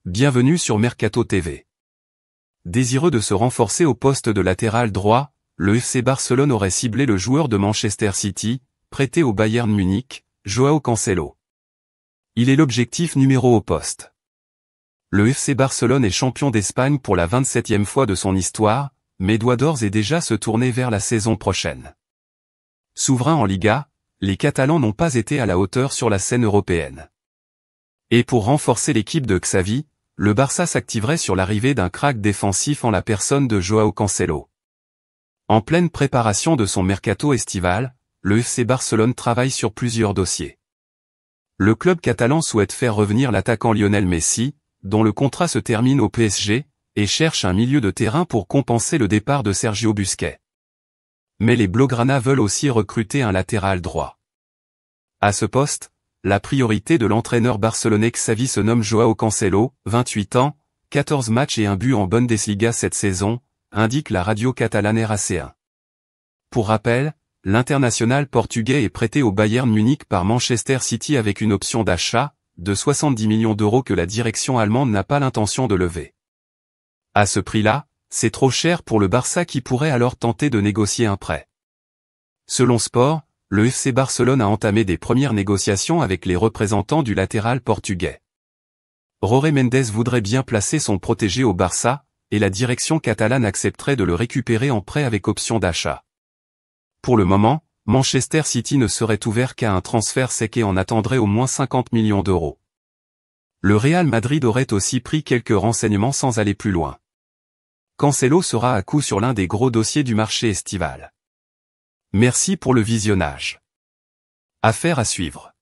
Bienvenue sur Mercato TV. Désireux de se renforcer au poste de latéral droit, le FC Barcelone aurait ciblé le joueur de Manchester City, prêté au Bayern Munich, Joao Cancelo. Il est l'objectif numéro au poste. Le FC Barcelone est champion d'Espagne pour la 27e fois de son histoire, mais doit d'ores et déjà se tourner vers la saison prochaine. Souverains en Liga, les Catalans n'ont pas été à la hauteur sur la scène européenne. Et pour renforcer l'équipe de Xavi, le Barça s'activerait sur l'arrivée d'un crack défensif en la personne de Joao Cancelo. En pleine préparation de son mercato estival, le FC Barcelone travaille sur plusieurs dossiers. Le club catalan souhaite faire revenir l'attaquant Lionel Messi, dont le contrat se termine au PSG, et cherche un milieu de terrain pour compenser le départ de Sergio Busquets. Mais les Blaugrana veulent aussi recruter un latéral droit. À ce poste, la priorité de l'entraîneur barcelonais Xavi se nomme Joao Cancelo, 28 ans, 14 matchs et un but en Bundesliga cette saison, indique la radio catalane RAC1. Pour rappel, l'international portugais est prêté au Bayern Munich par Manchester City avec une option d'achat, de 70 millions d'euros que la direction allemande n'a pas l'intention de lever. À ce prix-là, c'est trop cher pour le Barça qui pourrait alors tenter de négocier un prêt. Selon Sport, le FC Barcelone a entamé des premières négociations avec les représentants du latéral portugais. Jorge Mendes voudrait bien placer son protégé au Barça, et la direction catalane accepterait de le récupérer en prêt avec option d'achat. Pour le moment, Manchester City ne serait ouvert qu'à un transfert sec et en attendrait au moins 50 millions d'euros. Le Real Madrid aurait aussi pris quelques renseignements sans aller plus loin. Cancelo sera à coup sur l'un des gros dossiers du marché estival. Merci pour le visionnage. Affaire à suivre.